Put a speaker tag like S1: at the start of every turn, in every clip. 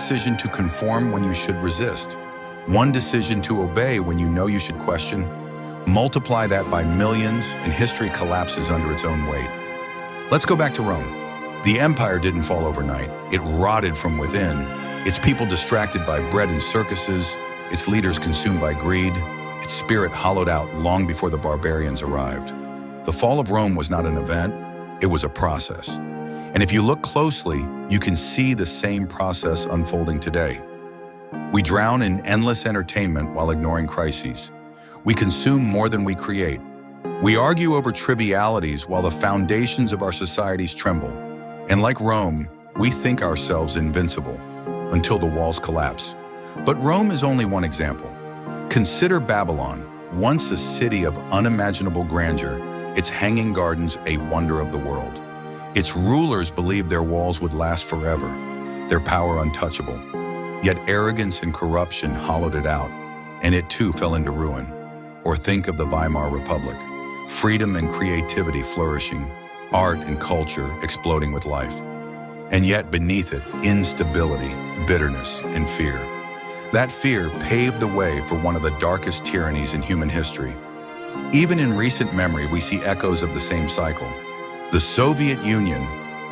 S1: decision to conform when you should resist, one decision to obey when you know you should question. Multiply that by millions, and history collapses under its own weight. Let's go back to Rome. The empire didn't fall overnight. It rotted from within, its people distracted by bread and circuses, its leaders consumed by greed, its spirit hollowed out long before the barbarians arrived. The fall of Rome was not an event, it was a process. And if you look closely, you can see the same process unfolding today. We drown in endless entertainment while ignoring crises. We consume more than we create. We argue over trivialities while the foundations of our societies tremble. And like Rome, we think ourselves invincible until the walls collapse. But Rome is only one example. Consider Babylon, once a city of unimaginable grandeur, its hanging gardens a wonder of the world. Its rulers believed their walls would last forever, their power untouchable. Yet arrogance and corruption hollowed it out, and it too fell into ruin. Or think of the Weimar Republic, freedom and creativity flourishing, art and culture exploding with life. And yet beneath it, instability, bitterness, and fear. That fear paved the way for one of the darkest tyrannies in human history. Even in recent memory, we see echoes of the same cycle. The Soviet Union,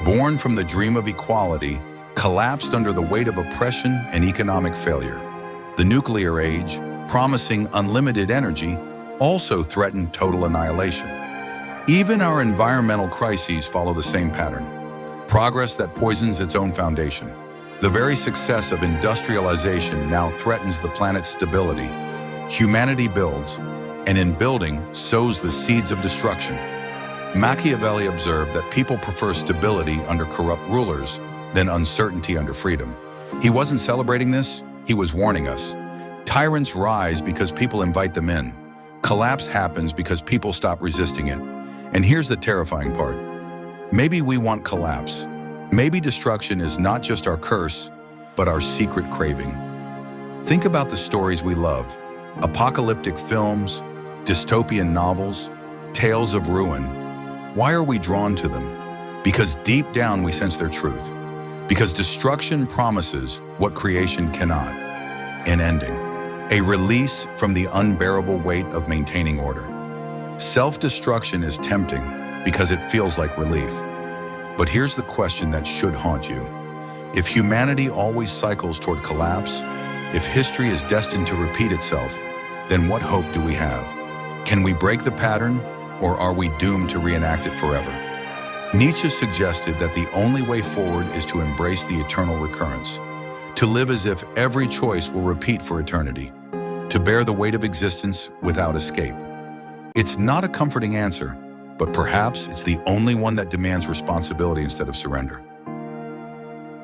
S1: born from the dream of equality, collapsed under the weight of oppression and economic failure. The nuclear age, promising unlimited energy, also threatened total annihilation. Even our environmental crises follow the same pattern. Progress that poisons its own foundation. The very success of industrialization now threatens the planet's stability. Humanity builds, and in building, sows the seeds of destruction. Machiavelli observed that people prefer stability under corrupt rulers than uncertainty under freedom. He wasn't celebrating this, he was warning us. Tyrants rise because people invite them in. Collapse happens because people stop resisting it. And here's the terrifying part. Maybe we want collapse. Maybe destruction is not just our curse, but our secret craving. Think about the stories we love. Apocalyptic films, dystopian novels, tales of ruin. Why are we drawn to them? Because deep down we sense their truth. Because destruction promises what creation cannot. An ending. A release from the unbearable weight of maintaining order. Self-destruction is tempting because it feels like relief. But here's the question that should haunt you. If humanity always cycles toward collapse, if history is destined to repeat itself, then what hope do we have? Can we break the pattern, or are we doomed to reenact it forever? Nietzsche suggested that the only way forward is to embrace the eternal recurrence, to live as if every choice will repeat for eternity, to bear the weight of existence without escape. It's not a comforting answer, but perhaps it's the only one that demands responsibility instead of surrender.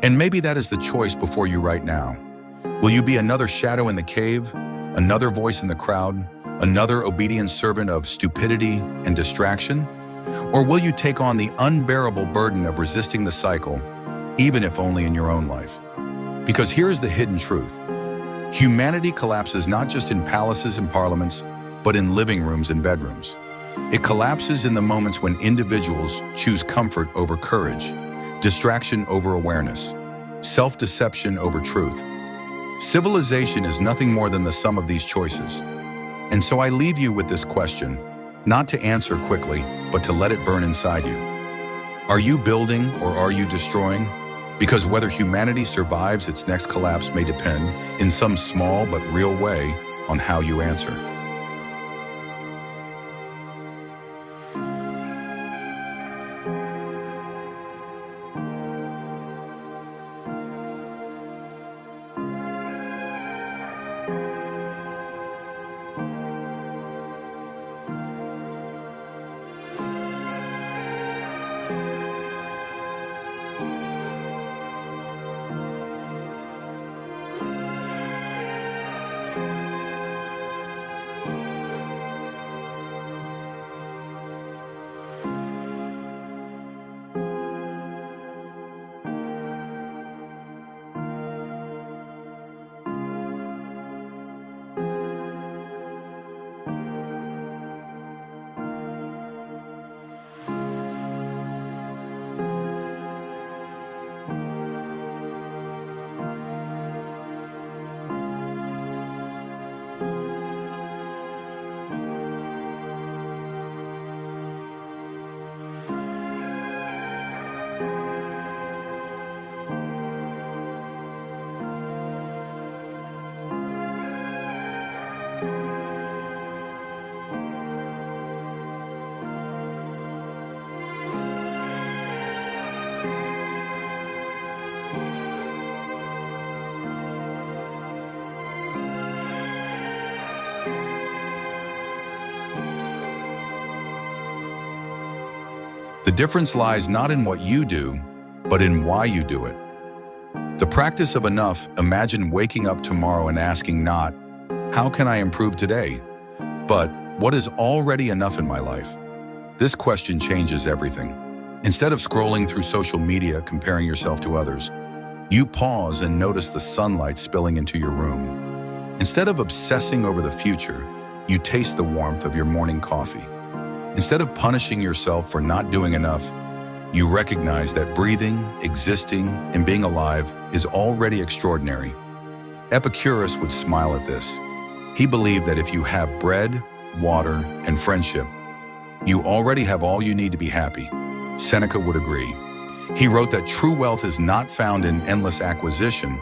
S1: And maybe that is the choice before you right now. Will you be another shadow in the cave, another voice in the crowd, another obedient servant of stupidity and distraction? Or will you take on the unbearable burden of resisting the cycle, even if only in your own life? Because here is the hidden truth. Humanity collapses not just in palaces and parliaments, but in living rooms and bedrooms. It collapses in the moments when individuals choose comfort over courage, distraction over awareness, self-deception over truth. Civilization is nothing more than the sum of these choices. And so I leave you with this question, not to answer quickly, but to let it burn inside you. Are you building or are you destroying? Because whether humanity survives its next collapse may depend, in some small but real way, on how you answer. The difference lies not in what you do, but in why you do it. The practice of enough, imagine waking up tomorrow and asking not, how can I improve today? But, what is already enough in my life? This question changes everything. Instead of scrolling through social media comparing yourself to others, you pause and notice the sunlight spilling into your room. Instead of obsessing over the future, you taste the warmth of your morning coffee. Instead of punishing yourself for not doing enough, you recognize that breathing, existing, and being alive is already extraordinary. Epicurus would smile at this. He believed that if you have bread, water, and friendship, you already have all you need to be happy. Seneca would agree. He wrote that true wealth is not found in endless acquisition,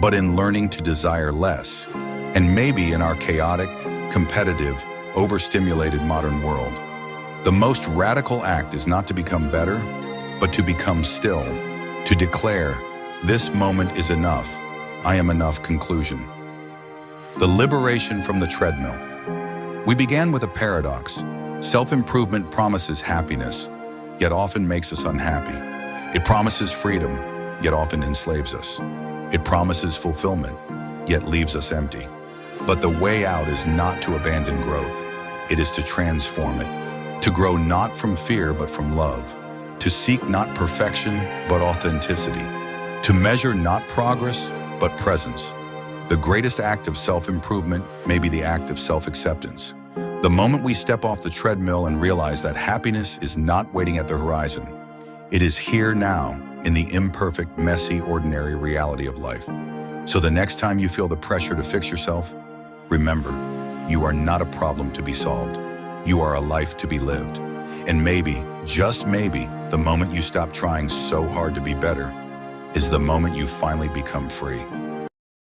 S1: but in learning to desire less, and maybe in our chaotic, competitive, overstimulated modern world. The most radical act is not to become better, but to become still, to declare, this moment is enough, I am enough conclusion. The liberation from the treadmill. We began with a paradox. Self-improvement promises happiness, yet often makes us unhappy. It promises freedom, yet often enslaves us. It promises fulfillment, yet leaves us empty. But the way out is not to abandon growth. It is to transform it, to grow not from fear but from love, to seek not perfection but authenticity, to measure not progress but presence. The greatest act of self-improvement may be the act of self-acceptance. The moment we step off the treadmill and realize that happiness is not waiting at the horizon, it is here now in the imperfect, messy, ordinary reality of life. So the next time you feel the pressure to fix yourself, remember, you are not a problem to be solved. You are a life to be lived. And maybe, just maybe, the moment you stop trying so hard to be better is the moment you finally become free.